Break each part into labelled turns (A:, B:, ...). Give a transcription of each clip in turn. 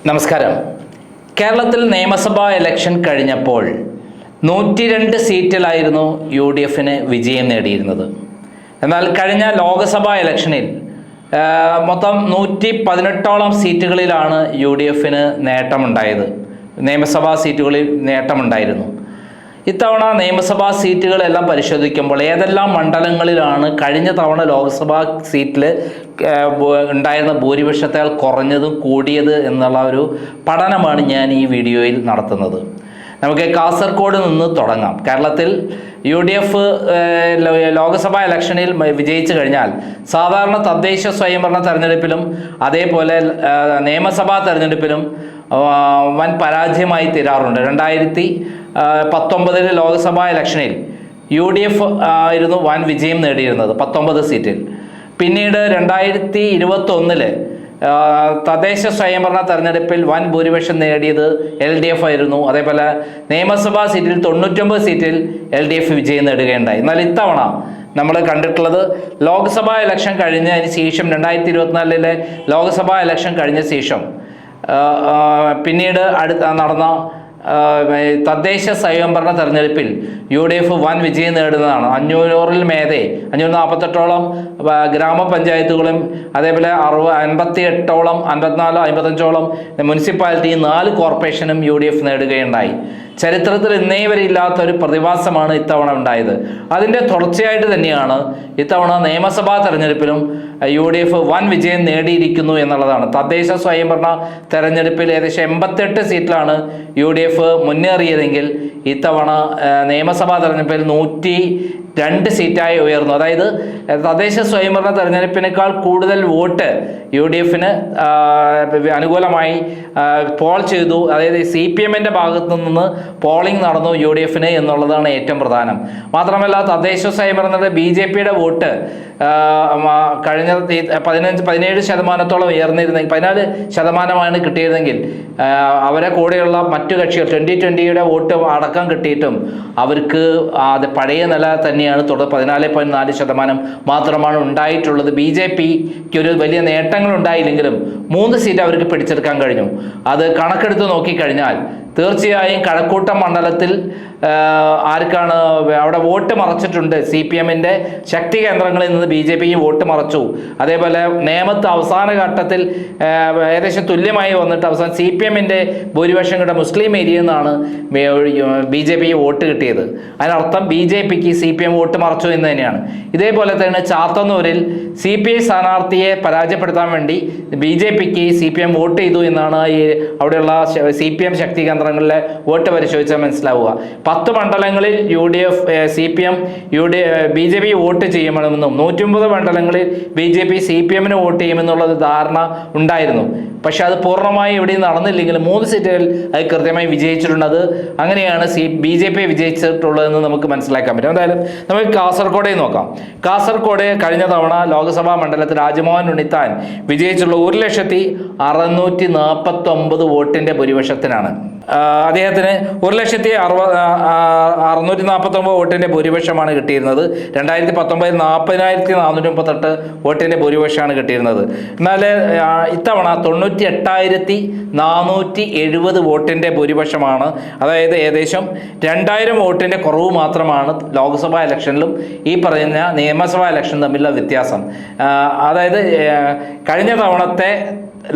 A: നമസ്കാരം. കേരളത്തിൽ നിയമസഭാ ഇലക്ഷൻ കഴിഞ്ഞപ്പോൾ 102 സീറ്റിലായിരുന്നു UDFന് വിജയം നേടിയിരുന്നത്. എന്നാൽ കഴിഞ്ഞ ലോക്സഭാ ഇലക്ഷനിൽ മൊത്തം 118ഓളം സീറ്റുകളിലാണ് UDFന് നേട്ടമുണ്ടായത്. നിയമസഭാ സീറ്റുകളിൽ നേട്ടമുണ്ടായിരുന്നു. ഇത്തവണ നിയമസഭാ സീറ്റുകളെല്ലാം പരിശോധിക്കുമ്പോൾ ഏതെല്ലാം മണ്ഡലങ്ങളിലാണ് കഴിഞ്ഞ തവണ ലോക്സഭാ സീറ്റിൽ ഉണ്ടായിരുന്ന ഭൂരിപക്ഷത്താൽ കുറഞ്ഞതും കൂടിയത് എന്നുള്ള ഒരു പഠനമാണ് ഞാൻ ഈ വീഡിയോയിൽ നടത്തുന്നത്. നമുക്ക് കാസർഗോഡ് നിന്ന് തുടങ്ങാം. കേരളത്തിൽ UDF ലോക്സഭാ ഇലക്ഷനിൽ വിജയിച്ചു കഴിഞ്ഞാൽ സാധാരണ തദ്ദേശ സ്വയംഭരണ തെരഞ്ഞെടുപ്പിലും അതേപോലെ നിയമസഭാ തെരഞ്ഞെടുപ്പിലും വൻ പരാജയമായി തീരാറുണ്ട്. 2019 ലോക്സഭാ ഇലക്ഷനിൽ UDF ആയിരുന്നു വൻ വിജയം നേടിയിരുന്നത് 19 സീറ്റിൽ. പിന്നീട് 2021 തദ്ദേശ സ്വയംഭരണ തെരഞ്ഞെടുപ്പിൽ വൻ ഭൂരിപക്ഷം നേടിയത് LDF ആയിരുന്നു. അതേപോലെ നിയമസഭാ സീറ്റിൽ 99 സീറ്റിൽ LDF വിജയം നേടുകയുണ്ടായി. എന്നാൽ ഇത്തവണ നമ്മൾ കണ്ടിട്ടുള്ളത് ലോക്സഭാ ഇലക്ഷൻ കഴിഞ്ഞതിന് ശേഷം 2024 ലോക്സഭാ ഇലക്ഷൻ കഴിഞ്ഞ ശേഷം പിന്നീട് നടന്ന തദ്ദേശ സ്വയംഭരണ തെരഞ്ഞെടുപ്പിൽ UDF വൻ വിജയം നേടുന്നതാണ്. 500-ൽ മേലെ 548ഓളം ഗ്രാമപഞ്ചായത്തുകളും അതേപോലെ 58ഓളം 55ഓളം മുനിസിപ്പാലിറ്റി 4 കോർപ്പറേഷനും UDF നേടുകയുണ്ടായി. ചരിത്രത്തിൽ ഇന്നേ വരെ ഇല്ലാത്ത ഒരു പ്രതിഭാസമാണ് ഇത്തവണ ഉണ്ടായത്. അതിൻ്റെ തുടർച്ചയായിട്ട് തന്നെയാണ് ഇത്തവണ നിയമസഭാ തെരഞ്ഞെടുപ്പിലും UDF വൻ വിജയം നേടിയിരിക്കുന്നു എന്നുള്ളതാണ്. തദ്ദേശ സ്വയംഭരണ തെരഞ്ഞെടുപ്പിൽ ഏകദേശം 88 സീറ്റിലാണ് UDF മുന്നേറിയതെങ്കിൽ ഇത്തവണ നിയമസഭാ തെരഞ്ഞെടുപ്പിൽ 102 സീറ്റായി ഉയർന്നു. അതായത് തദ്ദേശ സ്വയംഭരണ തെരഞ്ഞെടുപ്പിനേക്കാൾ കൂടുതൽ വോട്ട് UDFന് അനുകൂലമായി പോൾ ചെയ്തു. അതായത് CPMൻ്റെ ഭാഗത്തു നിന്ന് പോളിംഗ് നടന്നു UDFന് എന്നുള്ളതാണ് ഏറ്റവും പ്രധാനം. മാത്രമല്ല തദ്ദേശ സ്വയംഭരണ BJPയുടെ വോട്ട് കഴിഞ്ഞ 17% ഉയർന്നിരുന്നെങ്കിൽ 14% കിട്ടിയിരുന്നെങ്കിൽ അവരെ കൂടെയുള്ള മറ്റു കക്ഷികൾ 2020യുടെ വോട്ട് അടക്കം കിട്ടിയിട്ടും അവർക്ക് അത് പഴയ നില തന്നെയാണ്. 14.4% മാത്രമാണ് ഉണ്ടായിട്ടുള്ളത്. BJPക്ക് ഒരു വലിയ നേട്ടങ്ങൾ ഉണ്ടായില്ലെങ്കിലും 3 സീറ്റ് അവർക്ക് പിടിച്ചെടുക്കാൻ കഴിഞ്ഞു. അത് കണക്കെടുത്ത് നോക്കിക്കഴിഞ്ഞാൽ തീർച്ചയായും കഴക്കൂട്ടം മണ്ഡലത്തിൽ ആർക്കാണ് അവിടെ വോട്ട് മറച്ചിട്ടുണ്ട്. CPMൻ്റെ ശക്തി കേന്ദ്രങ്ങളിൽ നിന്ന് BJPക്ക് വോട്ട് മറച്ചു. അതേപോലെ നേമത്ത് അവസാന ഘട്ടത്തിൽ ഏകദേശം തുല്യമായി വന്നിട്ട് അവസാനം CPMൻ്റെ ഭൂരിപക്ഷം കിട്ടിയ മുസ്ലിം ഏരിയയിൽ നിന്നാണ് BJPക്ക് വോട്ട് കിട്ടിയത്. അതിനർത്ഥം BJPക്ക് CPM വോട്ട് മറച്ചു എന്ന് തന്നെയാണ്. ഇതേപോലെ തന്നെ ചാത്തന്നൂരിൽ CPI സ്ഥാനാർത്ഥിയെ പരാജയപ്പെടുത്താൻ വേണ്ടി BJPക്ക് CPM വോട്ട് ചെയ്തു എന്നാണ് ഈ അവിടെയുള്ള CPM ശക്തി കേന്ദ്രങ്ങളിലെ വോട്ട് പരിശോധിച്ചാൽ മനസ്സിലാവുക. 10 മണ്ഡലങ്ങളിൽ CPM BJP വോട്ട് ചെയ്യുമെന്നും 109 മണ്ഡലങ്ങളിൽ BJP CPMന് വോട്ട് ചെയ്യുമെന്നുള്ളത് ധാരണ ഉണ്ടായിരുന്നു. പക്ഷെ അത് പൂർണ്ണമായി എവിടെയും നടന്നില്ലെങ്കിലും 3 സീറ്റുകൾ അത് കൃത്യമായി വിജയിച്ചിട്ടുണ്ട്. അത് അങ്ങനെയാണ് BJP വിജയിച്ചിട്ടുള്ളതെന്ന് നമുക്ക് മനസ്സിലാക്കാൻ പറ്റും. എന്തായാലും നമുക്ക് കാസർഗോഡേ നോക്കാം. കാസർഗോഡ് കഴിഞ്ഞ തവണ ലോക്സഭാ മണ്ഡലത്തിൽ രാജ്മോഹൻ ഉണ്ണിത്താൻ വിജയിച്ചുള്ള 1,649 വോട്ടിൻ്റെ ഭൂരിപക്ഷത്തിനാണ്. അദ്ദേഹത്തിന് 1,649 വോട്ടിൻ്റെ ഭൂരിപക്ഷമാണ് കിട്ടിയിരുന്നത്. 2019 40,438 വോട്ടിൻ്റെ ഭൂരിപക്ഷമാണ് കിട്ടിയിരുന്നത്. എന്നാൽ ഇത്തവണ 98,470 വോട്ടിൻ്റെ ഭൂരിപക്ഷമാണ്. അതായത് ഏകദേശം 2000 വോട്ടിൻ്റെ കുറവ് മാത്രമാണ് ലോക്സഭാ ഇലക്ഷനിലും ഈ പറയുന്ന നിയമസഭാ ഇലക്ഷനും തമ്മിലുള്ള വ്യത്യാസം. അതായത് കഴിഞ്ഞ തവണത്തെ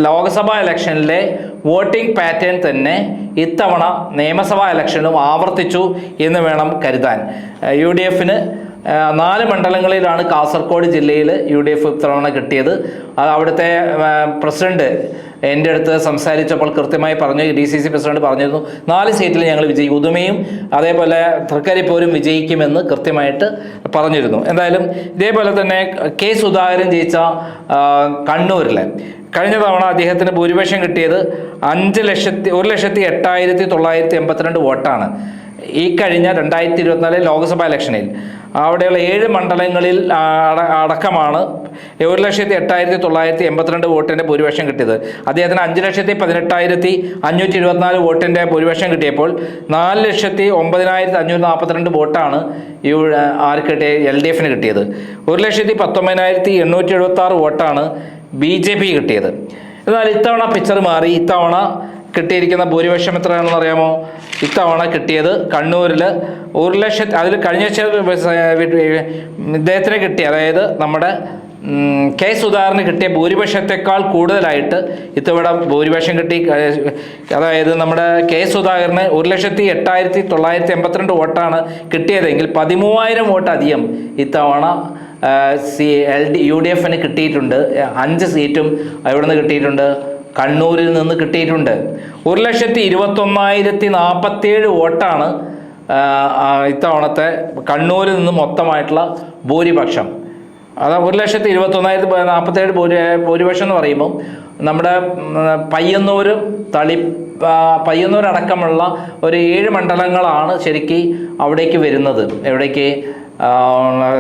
A: ലോക്സഭാ ഇലക്ഷനിലെ വോട്ടിംഗ് പാറ്റേൺ തന്നെ ഇത്തവണ നിയമസഭാ ഇലക്ഷനിലും ആവർത്തിച്ചു എന്ന് വേണം കരുതാൻ. UDFന് 4 മണ്ഡലങ്ങളിലാണ് കാസർഗോഡ് ജില്ലയിൽ UDF ഇത്തവണ കിട്ടിയത്. അവിടുത്തെ പ്രസിഡന്റ് എൻ്റെ അടുത്ത് സംസാരിച്ചപ്പോൾ കൃത്യമായി പറഞ്ഞു, DCC പ്രസിഡന്റ് പറഞ്ഞിരുന്നു 4 സീറ്റിൽ ഞങ്ങൾ വിജയിക്കും, ഉദുമയും അതേപോലെ തൃക്കരിപ്പൂരും വിജയിക്കുമെന്ന് കൃത്യമായിട്ട് പറഞ്ഞിരുന്നു. എന്തായാലും ഇതേപോലെ തന്നെ K സുധാകരൻ ജയിച്ച കണ്ണൂരിലെ കഴിഞ്ഞ തവണ അദ്ദേഹത്തിന് ഭൂരിപക്ഷം കിട്ടിയത് 1,08,982 വോട്ടാണ്. ഈ കഴിഞ്ഞ 2024 ലോക്സഭാ ഇലക്ഷനിൽ അവിടെയുള്ള 7 മണ്ഡലങ്ങളിൽ അടക്കമാണ് 1,08,982 വോട്ടിൻ്റെ ഭൂരിപക്ഷം കിട്ടിയത്. അദ്ദേഹത്തിന് 5,18,524 വോട്ടിൻ്റെ ഭൂരിപക്ഷം കിട്ടിയപ്പോൾ 4,09,542 വോട്ടാണ് ആർക്ക് കിട്ടിയ LDFന് കിട്ടിയത്. 1,19,876 വോട്ടാണ് BJP കിട്ടിയത്. എന്നാൽ ഇത്തവണ പിക്ചർ മാറി. ഇത്തവണ കിട്ടിയിരിക്കുന്ന ഭൂരിപക്ഷം എത്രയാണെന്ന് അറിയാമോ? ഇത്തവണ കിട്ടിയത് കണ്ണൂരിൽ 1,00,000, അതിൽ കഴിഞ്ഞ ഇദ്ദേഹത്തിന് കിട്ടിയ, അതായത് നമ്മുടെ കെ സുധാകരന് കിട്ടിയ ഭൂരിപക്ഷത്തെക്കാൾ കൂടുതലായിട്ട് ഇത്തവണ ഭൂരിപക്ഷം കിട്ടി. അതായത് നമ്മുടെ കെ സുധാകരന് 1,08,982 വോട്ടാണ് കിട്ടിയതെങ്കിൽ 13,000 വോട്ട് അധികം ഇത്തവണ UDF കിട്ടിയിട്ടുണ്ട്. 5 സീറ്റും എവിടെ നിന്ന് കിട്ടിയിട്ടുണ്ട്? കണ്ണൂരിൽ നിന്ന് കിട്ടിയിട്ടുണ്ട്. 1,21,047 വോട്ടാണ് ഇത്തവണത്തെ കണ്ണൂരിൽ നിന്ന് മൊത്തമായിട്ടുള്ള ഭൂരിപക്ഷം. അത് 1,21,047 ഭൂരിപക്ഷം എന്ന് പറയുമ്പം നമ്മുടെ പയ്യന്നൂരടക്കമുള്ള ഒരു 7 മണ്ഡലങ്ങളാണ് ശരിക്കും അവിടേക്ക് വരുന്നത്. എവിടേക്ക്?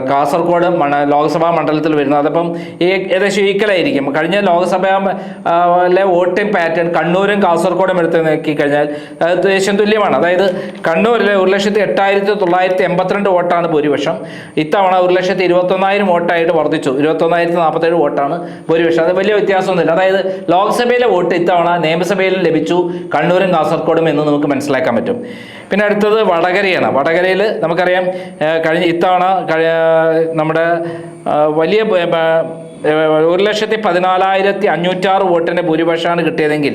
A: കാസർഗോഡ് ലോക്സഭാ മണ്ഡലത്തിൽ വരുന്നത്. അതപ്പം ഏകദേശം ഈക്വലായിരിക്കും. കഴിഞ്ഞ ലോക്സഭയിലെ വോട്ടിംഗ് പാറ്റേൺ കണ്ണൂരും കാസർഗോഡും എടുത്ത് നോക്കിക്കഴിഞ്ഞാൽ ദേശം തുല്യമാണ്. അതായത് കണ്ണൂരിലെ 1,08,982 വോട്ടാണ് ഭൂരിപക്ഷം. ഇത്തവണ 1,21,000 വോട്ടായിട്ട് വർദ്ധിച്ചു. 21,047 വോട്ടാണ് ഭൂരിപക്ഷം. അത് വലിയ വ്യത്യാസമൊന്നുമില്ല. അതായത് ലോക്സഭയിലെ വോട്ട് ഇത്തവണ നിയമസഭയിലും ലഭിച്ചു, കണ്ണൂരും കാസർഗോഡും എന്ന് നമുക്ക് മനസ്സിലാക്കാൻ പറ്റും. പിന്നെ അടുത്തത് വടകരയാണ്. വടകരയിൽ നമുക്കറിയാം ഇത്തവണ നമ്മുടെ വലിയ 1,14,506 വോട്ടിൻ്റെ ഭൂരിപക്ഷമാണ് കിട്ടിയതെങ്കിൽ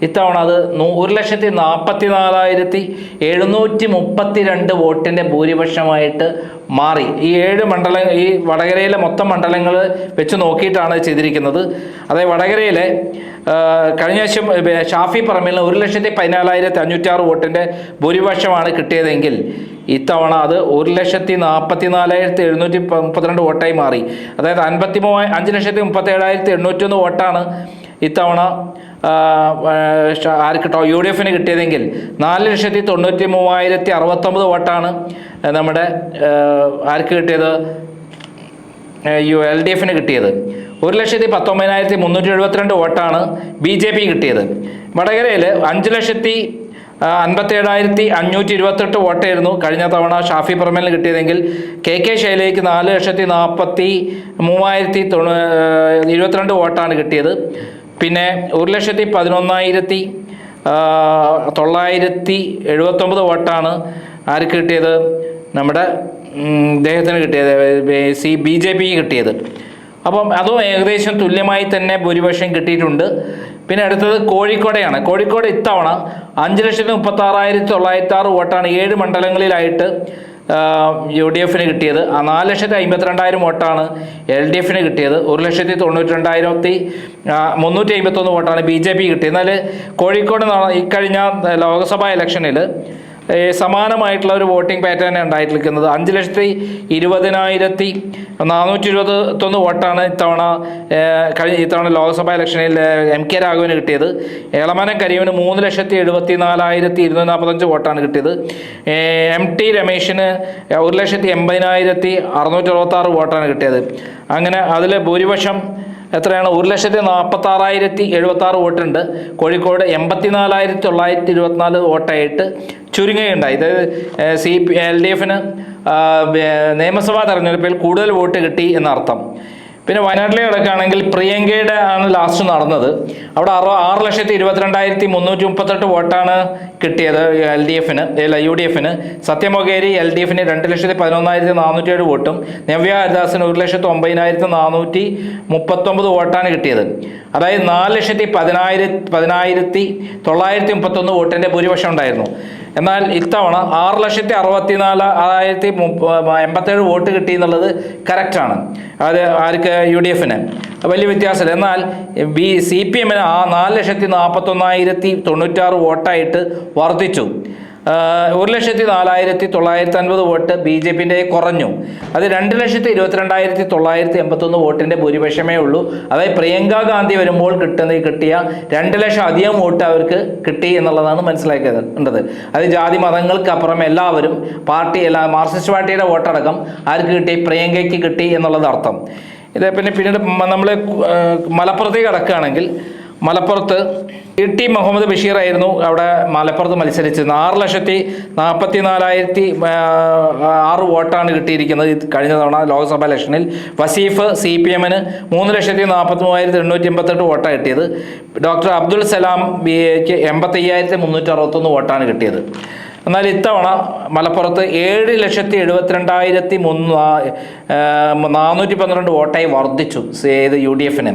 A: ഇത്തവണ അത് 1,44,732 വോട്ടിൻ്റെ ഭൂരിപക്ഷമായിട്ട് മാറി. ഈ 7 മണ്ഡലം, ഈ വടകരയിലെ മൊത്തം മണ്ഡലങ്ങൾ വെച്ച് നോക്കിയിട്ടാണ് ചെയ്തിരിക്കുന്നത്. അതായത് വടകരയിലെ കഴിഞ്ഞ വർഷം ഷാഫി പറമ്പിലിന് 1,14,506 വോട്ടിൻ്റെ ഭൂരിപക്ഷമാണ് കിട്ടിയതെങ്കിൽ ഇത്തവണ അത് 1,44,732 വോട്ടായി മാറി. അതായത് 5,37,801 വോട്ടാണ് ഇത്തവണ UDF കിട്ടിയതെങ്കിൽ 4,93,069 വോട്ടാണ് നമ്മുടെ ആർക്ക് കിട്ടിയത്? LDF കിട്ടിയത്. 1,19,372 വോട്ടാണ് BJP കിട്ടിയത്. വടകരയിൽ 5,57,528 വോട്ടായിരുന്നു കഴിഞ്ഞ തവണ ഷാഫി പറമ്പിലിന് കിട്ടിയതെങ്കിൽ KK ശൈലജയ്ക്ക് 4,13,022 വോട്ടാണ് കിട്ടിയത്. പിന്നെ 1,11,979 വോട്ടാണ് ആർക്ക് കിട്ടിയത്? നമ്മുടെ ഇദ്ദേഹത്തിന് കിട്ടിയത്, BJP കിട്ടിയത്. അപ്പം അതും ഏകദേശം തുല്യമായി തന്നെ ഭൂരിപക്ഷം കിട്ടിയിട്ടുണ്ട്. പിന്നെ അടുത്തത് കോഴിക്കോടെയാണ്. കോഴിക്കോട് ഇത്തവണ 5,36,906 വോട്ടാണ് 7 മണ്ഡലങ്ങളിലായിട്ട് UDF കിട്ടിയത്. 4,52,000 വോട്ടാണ് LDF കിട്ടിയത്. 1,92,351 വോട്ടാണ് BJP കിട്ടിയത്. എന്നാൽ കോഴിക്കോട് ഇക്കഴിഞ്ഞ ലോക്സഭാ ഇലക്ഷനിൽ സമാനമായിട്ടുള്ള ഒരു വോട്ടിംഗ് പാറ്റേൺ ഉണ്ടായിരിക്കുന്നത്. 5,20,421 വോട്ടാണ് ഇത്തവണ ലോക്സഭാ ഇലക്ഷനിൽ MK രാഘവന് കിട്ടിയത്. എളമനം കരീമിന് 3,74,245 വോട്ടാണ് കിട്ടിയത്. MT രമേശിന് 1,80,666 വോട്ടാണ് കിട്ടിയത്. അങ്ങനെ അതിൽ ഭൂരിപക്ഷം എത്രയാണ്? 1,46,076 വോട്ടുണ്ട്. കോഴിക്കോട് 84,924 വോട്ടായിട്ട് ചുരുങ്ങുകയുണ്ടായി. ഇത് LDF നിയമസഭാ തെരഞ്ഞെടുപ്പിൽ കൂടുതൽ വോട്ട് കിട്ടി എന്നർത്ഥം. പിന്നെ വയനാട്ടിലെ കിടക്കുകയാണെങ്കിൽ പ്രിയങ്കയുടെ ആണ് ലാസ്റ്റ് നടന്നത്. അവിടെ 6,22,338 വോട്ടാണ് കിട്ടിയത് UDF. സത്യമൊകേരി LDF 2,11,407 വോട്ടും നവ്യ ഹരിദാസിന് 1,09,439 വോട്ടാണ് കിട്ടിയത്. അതായത് 4,10,931 വോട്ടിൻ്റെ ഭൂരിപക്ഷം ഉണ്ടായിരുന്നു. എന്നാൽ ഇത്തവണ 6,64,87 വോട്ട് കിട്ടി എന്നുള്ളത് കറക്റ്റാണ്. അത് ആർക്ക്? UDF വലിയ വ്യത്യാസമില്ല. എന്നാൽ CPM 4,41,096 വോട്ടായിട്ട് വർദ്ധിച്ചു. 1,04,950 വോട്ട് BJP കുറഞ്ഞു. അത് 2,22,981 വോട്ടിൻ്റെ ഭൂരിപക്ഷമേ ഉള്ളൂ. അതായത് പ്രിയങ്ക ഗാന്ധി വരുമ്പോൾ കിട്ടിയ 2 ലക്ഷം അധികം വോട്ട് അവർക്ക് കിട്ടി എന്നുള്ളതാണ് മനസ്സിലാക്കേണ്ടത്. അത് ജാതി മതങ്ങൾക്ക് അപ്പുറം എല്ലാവരും മാർക്സിസ്റ്റ് പാർട്ടിയുടെ വോട്ടടക്കം ആർക്ക് കിട്ടി? പ്രിയങ്കയ്ക്ക് കിട്ടി എന്നുള്ളത് അർത്ഥം. ഇത് പിന്നീട് നമ്മൾ മലപ്പുറത്തേക്ക് കടക്കുകയാണെങ്കിൽ മലപ്പുറത്ത് ടി മുഹമ്മദ് ബഷീർ ആയിരുന്നു അവിടെ മലപ്പുറത്ത് മത്സരിച്ചിരുന്നത്. 6,44,006 വോട്ടാണ് കിട്ടിയിരിക്കുന്നത് കഴിഞ്ഞ തവണ ലോക്സഭാ ഇലക്ഷനിൽ. വസീഫ് CPM-ന് 3,43,888 വോട്ടാണ് കിട്ടിയത്. ഡോക്ടർ അബ്ദുൽ സലാം BAക്ക് 85,361 വോട്ടാണ് കിട്ടിയത്. എന്നാൽ ഇത്തവണ മലപ്പുറത്ത് 7,72,412 വോട്ടായി വർദ്ധിച്ചു UDF-ന്.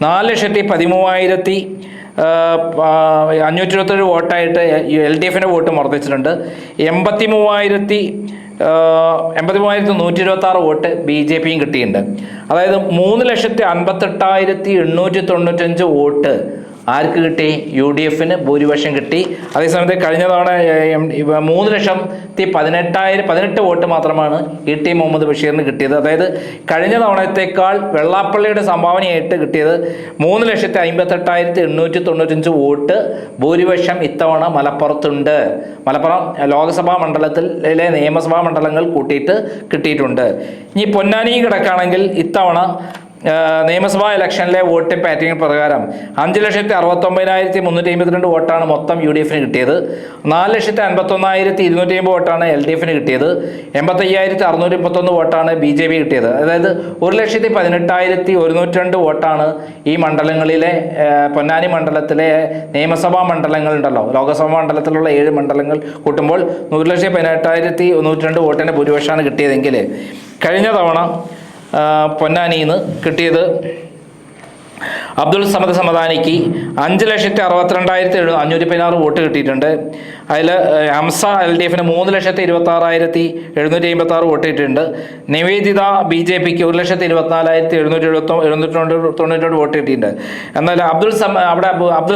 A: 4,13,527 വോട്ടായിട്ട് LDF-ന്റെ വോട്ട് വർദ്ധിച്ചിട്ടുണ്ട്. 83,126 വോട്ട് BJPയും കിട്ടിയിട്ടുണ്ട്. അതായത് 3,58,895 വോട്ട് ആർക്ക് കിട്ടി? UDF-ന് ഭൂരിപക്ഷം കിട്ടി. അതേസമയത്ത് കഴിഞ്ഞ തവണ 3,18,018 വോട്ട് മാത്രമാണ് ടി മുഹമ്മദ് ബഷീറിന് കിട്ടിയത്. അതായത് കഴിഞ്ഞ തവണത്തേക്കാൾ വെള്ളാപ്പള്ളിയുടെ സംഭാവനയായിട്ട് കിട്ടിയത് 3,58,895 വോട്ട് ഭൂരിപക്ഷം ഇത്തവണ മലപ്പുറത്തുണ്ട്. മലപ്പുറം ലോക്സഭാ മണ്ഡലത്തിലെ നിയമസഭാ മണ്ഡലങ്ങൾ കൂട്ടിയിട്ട് കിട്ടിയിട്ടുണ്ട്. ഇനി പൊന്നാനി കിടക്കാണെങ്കിൽ ഇത്തവണ നിയമസഭാ ഇലക്ഷനിലെ വോട്ട് പാറ്റേൺ പ്രകാരം 5,69,352 വോട്ടാണ് മൊത്തം UDF-ന് കിട്ടിയത്. 4,51,250 വോട്ടാണ് LDF-ന് കിട്ടിയത്. 85,631 വോട്ടാണ് BJP കിട്ടിയത്. അതായത് 1,18,102 വോട്ടാണ് ഈ മണ്ഡലങ്ങളിലെ പൊന്നാനി മണ്ഡലത്തിലെ നിയമസഭാ മണ്ഡലങ്ങളുണ്ടല്ലോ, ലോക്സഭാ മണ്ഡലത്തിലുള്ള 7 മണ്ഡലങ്ങൾ കൂട്ടുമ്പോൾ 1,18,102 വോട്ടിൻ്റെ ഭൂരിപക്ഷമാണ് കിട്ടിയതെങ്കിൽ കഴിഞ്ഞ തവണ പൊന്നാനിയിൽ നിന്ന് കിട്ടിയത് അബ്ദുൾ സമദ് സമദാനിക്ക് 5,62,516 വോട്ട് കിട്ടിയിട്ടുണ്ട്. അതിൽ ഹംസ LDF-ന് 3,26,756 വോട്ട് കിട്ടിയിട്ടുണ്ട്. നിവേദിത BJPക്ക് 1,24,792 വോട്ട് കിട്ടിയിട്ടുണ്ട്. എന്നാൽ അബ്ദുൾ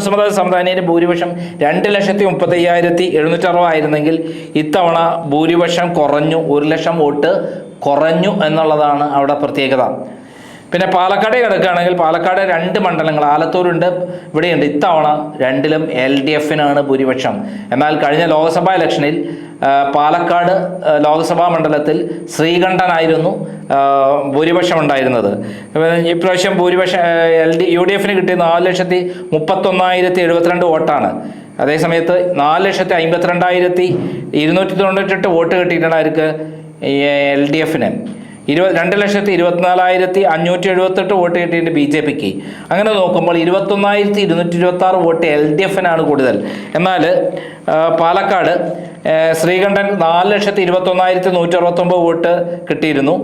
A: സമദ് സമദാനിയുടെ ഭൂരിപക്ഷം 2,35,760 ആയിരുന്നെങ്കിൽ ഇത്തവണ ഭൂരിപക്ഷം കുറഞ്ഞു, 1,00,000 വോട്ട് കുറഞ്ഞു എന്നുള്ളതാണ് അവിടെ പ്രത്യേകത. പിന്നെ പാലക്കാട് കിടക്കുകയാണെങ്കിൽ പാലക്കാട് 2 മണ്ഡലങ്ങൾ ആലത്തൂരുണ്ട്, ഇവിടെയുണ്ട്. ഇത്തവണ 2ലും LDF-നാണ് ഭൂരിപക്ഷം. എന്നാൽ കഴിഞ്ഞ ലോക്സഭാ ഇലക്ഷനിൽ പാലക്കാട് ലോക്സഭാ മണ്ഡലത്തിൽ ശ്രീകണ്ഠനായിരുന്നു ഭൂരിപക്ഷം ഉണ്ടായിരുന്നത്. ഇപ്രാവശ്യം ഭൂരിപക്ഷം UDF-ന് കിട്ടിയ 4,31,072 വോട്ടാണ്. അതേസമയത്ത് 4,52,298 വോട്ട് കിട്ടിയിട്ടാണ് അവർക്ക് LDF-ന്. 2,24,578 വോട്ട് കിട്ടിയിട്ട് BJPക്ക്. അങ്ങനെ നോക്കുമ്പോൾ 21,226 വോട്ട് LDF-നാണ് കൂടുതൽ. എന്നാൽ പാലക്കാട് ശ്രീകണ്ഠൻ 4,21,169 വോട്ട് കിട്ടിയിരുന്നു.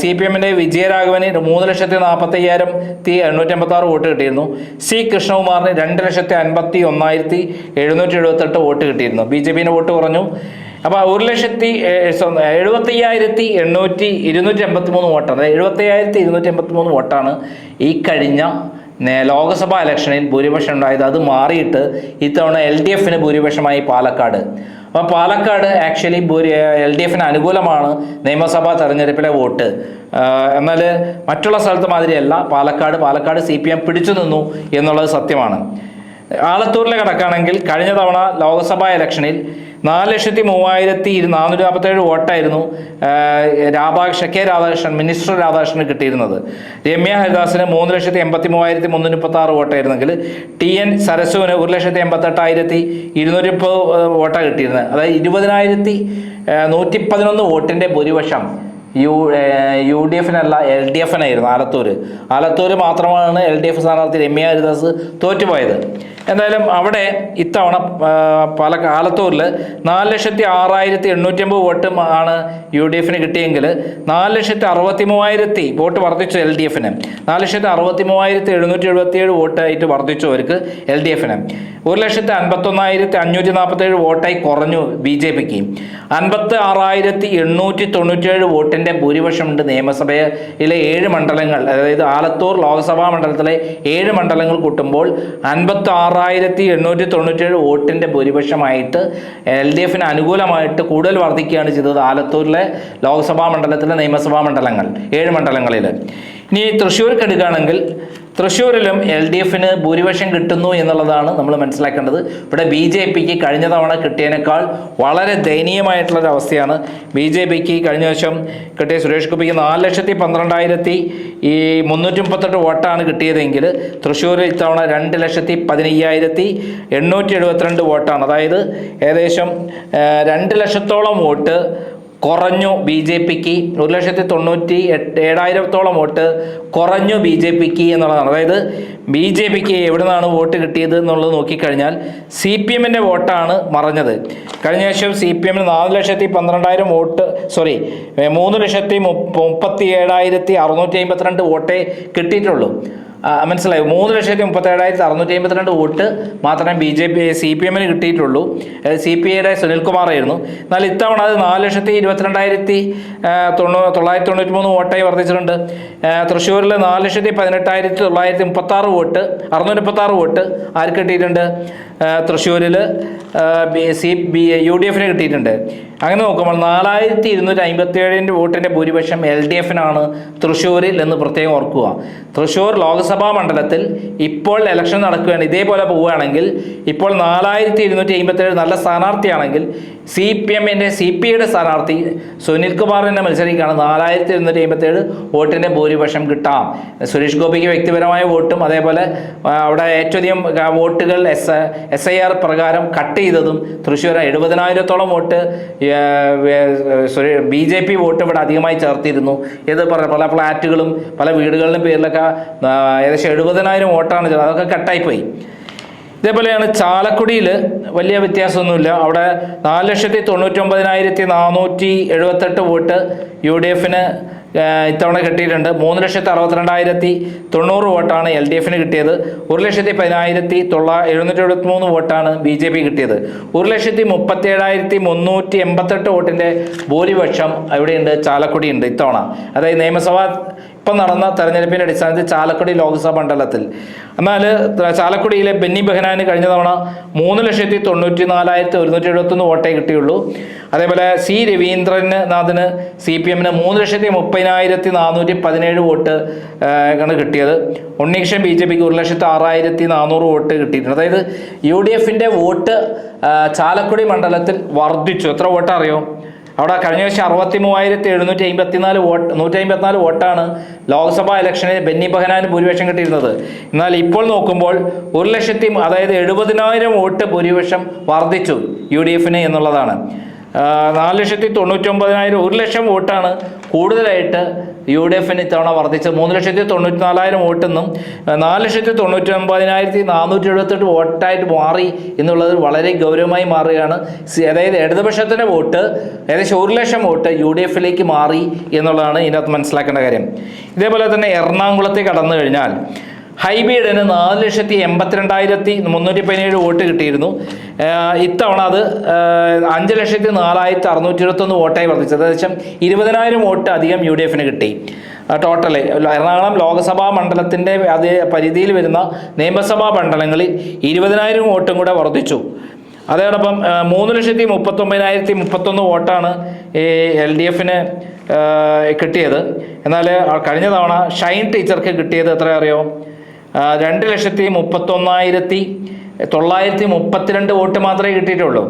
A: CPM-ന്റെ വിജയരാഘവന് 3,45,886 വോട്ട് കിട്ടിയിരുന്നു. C കൃഷ്ണകുമാറിന് 2,51,778 വോട്ട് കിട്ടിയിരുന്നു. BJP-ന് വോട്ട് കുറഞ്ഞു. അപ്പോൾ 1,75,283 വോട്ടാണ്. അതായത് 75,283 വോട്ടാണ് ഈ കഴിഞ്ഞ ലോക്സഭാ ഇലക്ഷനിൽ ഭൂരിപക്ഷം ഉണ്ടായത്. അത് മാറിയിട്ട് ഇത്തവണ LDF-ന് ഭൂരിപക്ഷമായി പാലക്കാട്. അപ്പം പാലക്കാട് ആക്ച്വലി LDF-ന് അനുകൂലമാണ് നിയമസഭാ തെരഞ്ഞെടുപ്പിലെ വോട്ട്. എന്നാൽ മറ്റുള്ള സ്ഥലത്ത് മാതിരിയല്ല പാലക്കാട് CPM പിടിച്ചു നിന്നു എന്നുള്ളത് സത്യമാണ്. ആലത്തൂരിലെ കിടക്കുകയാണെങ്കിൽ കഴിഞ്ഞ തവണ ലോക്സഭാ ഇലക്ഷനിൽ 4,03,447 വോട്ടായിരുന്നു K. രാധാകൃഷ്ണൻ മിനിസ്റ്റർ രാധാകൃഷ്ണന് കിട്ടിയിരുന്നത്. രമ്യ ഹരിദാസിന് 3,83,336 വോട്ടായിരുന്നെങ്കിൽ TN സരസുവിന് 1,88,230 വോട്ടാണ് കിട്ടിയിരുന്നത്. അതായത് 20,111 വോട്ടിൻ്റെ ഭൂരിപക്ഷം UDF-നല്ല LDF-നായിരുന്നു. ആലത്തൂർ മാത്രമാണ് LDF സ്ഥാനാർത്ഥി രമ്യ ഹരിദാസ് തോറ്റുപോയത്. എന്തായാലും അവിടെ ഇത്തവണ ആലത്തൂരിൽ 4,06,850 വോട്ട് ആണ് UDF-ന് കിട്ടിയെങ്കിൽ 4,63,000 വോട്ട് വർദ്ധിച്ചു LDF-ന്. 4,63,777 വോട്ടായിട്ട് വർദ്ധിച്ചു അവർക്ക് LDF-ന്. 1,51,547 വോട്ടായി കുറഞ്ഞു BJPക്ക്. 56,897 വോട്ടിൻ്റെ ഭൂരിപക്ഷമുണ്ട് നിയമസഭയിലെ 7 മണ്ഡലങ്ങൾ. അതായത് ആലത്തൂർ ലോക്സഭാ മണ്ഡലത്തിലെ 7 മണ്ഡലങ്ങൾ കൂട്ടുമ്പോൾ 56,897 വോട്ടിൻ്റെ ഭൂരിപക്ഷമായിട്ട് LDF-ന് അനുകൂലമായിട്ട് കൂടുതൽ വർദ്ധിക്കുകയാണ് ചെയ്തത് ആലത്തൂരിലെ ലോക്സഭാ മണ്ഡലത്തിലെ നിയമസഭാ മണ്ഡലങ്ങൾ 7 മണ്ഡലങ്ങളിൽ. ഇനി തൃശ്ശൂർക്ക് എടുക്കുകയാണെങ്കിൽ തൃശ്ശൂരിലും LDFന് ഭൂരിപക്ഷം കിട്ടുന്നു എന്നുള്ളതാണ് നമ്മൾ മനസ്സിലാക്കേണ്ടത്. ഇവിടെ BJPക്ക് കഴിഞ്ഞ തവണ കിട്ടിയതിനേക്കാൾ വളരെ ദയനീയമായിട്ടുള്ളൊരവസ്ഥയാണ്. BJPക്ക് കഴിഞ്ഞ വർഷം കിട്ടിയ സുരേഷ് ഗോപിക്ക് 4,12,338 വോട്ടാണ് കിട്ടിയതെങ്കിൽ തൃശ്ശൂർ ഇത്തവണ 2,15,872 വോട്ടാണ്. അതായത് ഏകദേശം 2 ലക്ഷത്തോളം വോട്ട് കുറഞ്ഞു BJPക്ക്. 1,97,000 വോട്ട് കുറഞ്ഞു BJPക്ക് എന്നുള്ളതാണ്. അതായത് BJPക്ക് എവിടെ നിന്നാണ് വോട്ട് കിട്ടിയത് എന്നുള്ളത് നോക്കിക്കഴിഞ്ഞാൽ CPMൻ്റെ വോട്ടാണ് മറഞ്ഞത്. കഴിഞ്ഞ വർഷം CPMന് 4,12,000 വോട്ട് 3,37,652 വോട്ടേ കിട്ടിയിട്ടുള്ളൂ. മനസ്സിലായി. 3,37,652 വോട്ട് മാത്രമേ CPMന് കിട്ടിയിട്ടുള്ളൂ. CPIയുടെ സുനിൽകുമാറായിരുന്നു. എന്നാൽ ഇത്തവണ അത് 4,22,993 വോട്ടായി വർദ്ധിച്ചിട്ടുണ്ട്. തൃശ്ശൂരിൽ 4,18,936 വോട്ട് 636 വോട്ട് ആർക്ക് കിട്ടിയിട്ടുണ്ട്? തൃശ്ശൂരിൽ UDFന് കിട്ടിയിട്ടുണ്ട്. അങ്ങനെ നോക്കുമ്പോൾ 4,257 വോട്ടിൻ്റെ ഭൂരിപക്ഷം LDFനാണ് തൃശ്ശൂരിൽ എന്ന് പ്രത്യേകം ഓർക്കുക. തൃശ്ശൂർ ലോക്സഭാ മണ്ഡലത്തിൽ ഇപ്പോൾ ഇലക്ഷൻ നടക്കുകയാണ്. ഇതേപോലെ പോവുകയാണെങ്കിൽ ഇപ്പോൾ 4,257 നല്ല സ്ഥാനാർത്ഥിയാണെങ്കിൽ CPIയുടെ സ്ഥാനാർത്ഥി സുനിൽകുമാറിനെ മത്സരിക്കുകയാണ്. 4,257 വോട്ടിൻ്റെ ഭൂരിപക്ഷം കിട്ടാം. സുരേഷ് ഗോപിക്ക് വ്യക്തിപരമായ വോട്ടും അതേപോലെ അവിടെ ഏറ്റവും അധികം വോട്ടുകൾ SIR പ്രകാരം കട്ട് ചെയ്തതും തൃശ്ശൂർ 70,000-ഓളം വോട്ട് BJP വോട്ട് ഇവിടെ അധികമായി ചേർത്തിരുന്നു. ഇത് പല ഫ്ലാറ്റുകളും പല വീടുകളിലും പേരിലൊക്കെ ഏകദേശം 70,000 വോട്ടാണ്. അതൊക്കെ കട്ടായിപ്പോയി. ഇതേപോലെയാണ് ചാലക്കുടിയിൽ വലിയ വ്യത്യാസമൊന്നുമില്ല. അവിടെ 4,99,478 വോട്ട് UDFന് ഇത്തവണ കിട്ടിയിട്ടുണ്ട്. 3,62,90 വോട്ടാണ് LDFന് കിട്ടിയത്. 1,10,773 വോട്ടാണ് BJP കിട്ടിയത്. 1,37,388 വോട്ടിൻ്റെ ഭൂരിപക്ഷം എവിടെയുണ്ട്? ചാലക്കുടിയുണ്ട് ഇത്തവണ. അതായത് നിയമസഭ ഇപ്പം നടന്ന തെരഞ്ഞെടുപ്പിൻ്റെ അടിസ്ഥാനത്തിൽ ചാലക്കുടി ലോക്സഭാ മണ്ഡലത്തിൽ. എന്നാൽ ചാലക്കുടിയിലെ ബെന്നി ബെഹനാന് കഴിഞ്ഞ തവണ 3,94,171 വോട്ടേ കിട്ടിയുള്ളൂ. അതേപോലെ രവീന്ദ്രനാഥിന് CPMന് 3,30,417 വോട്ട് ആണ് കിട്ടിയത്. ഉണ്ണികൃഷ്ണൻ BJPക്ക് 1,06,400 വോട്ട് കിട്ടിയിട്ടുണ്ട്. അതായത് UDFൻ്റെ വോട്ട് ചാലക്കുടി മണ്ഡലത്തിൽ വർദ്ധിച്ചു. എത്ര വോട്ട് അറിയോ? അവിടെ കഴിഞ്ഞ വർഷം 63,754 വോട്ട് 154 വോട്ടാണ് ലോക്സഭാ ഇലക്ഷനിൽ ബെന്നി ബെഹനാന് ഭൂരിപക്ഷം കിട്ടിയിരുന്നത്. എന്നാൽ ഇപ്പോൾ നോക്കുമ്പോൾ 1,00,000 അതായത് 70,000 വോട്ട് ഭൂരിപക്ഷം വർദ്ധിച്ചു UDFന് എന്നുള്ളതാണ്. 4,99,000 1,00,000 വോട്ടാണ് കൂടുതലായിട്ട് UDFന് ഇത്തവണ വർദ്ധിച്ചത്. 3,94,000 വോട്ടെന്നും 4,99,478 വോട്ടായിട്ട് മാറി എന്നുള്ളത് വളരെ ഗൗരവമായി മാറുകയാണ്. അതായത് ഇടതുപക്ഷത്തിൻ്റെ വോട്ട് ഏകദേശം 1,00,000 വോട്ട് UDFിലേക്ക് മാറി എന്നുള്ളതാണ് ഇതിനകത്ത് മനസ്സിലാക്കേണ്ട കാര്യം. ഇതേപോലെ തന്നെ എറണാകുളത്തേക്ക് കടന്നു കഴിഞ്ഞാൽ ഹൈബീഡിന് 4,82,317 വോട്ട് കിട്ടിയിരുന്നു. ഇത്തവണ അത് 5,04,621 വോട്ടായി വർദ്ധിച്ചത്. ഏകദേശം 20,000 വോട്ട് അധികം UDFന് കിട്ടി. ടോട്ടല് എറണാകുളം ലോക്സഭാ മണ്ഡലത്തിൻ്റെ അതേ പരിധിയിൽ വരുന്ന നിയമസഭാ മണ്ഡലങ്ങളിൽ 20,000 വോട്ടും കൂടെ വർദ്ധിച്ചു. അതോടൊപ്പം 3,39,031 വോട്ടാണ് LDFന് കിട്ടിയത്. എന്നാൽ കഴിഞ്ഞ തവണ ഷൈൻ ടീച്ചർക്ക് കിട്ടിയത് എത്ര അറിയോ? 2,31,932 വോട്ട് മാത്രമേ കിട്ടിയിട്ടുള്ളൂ.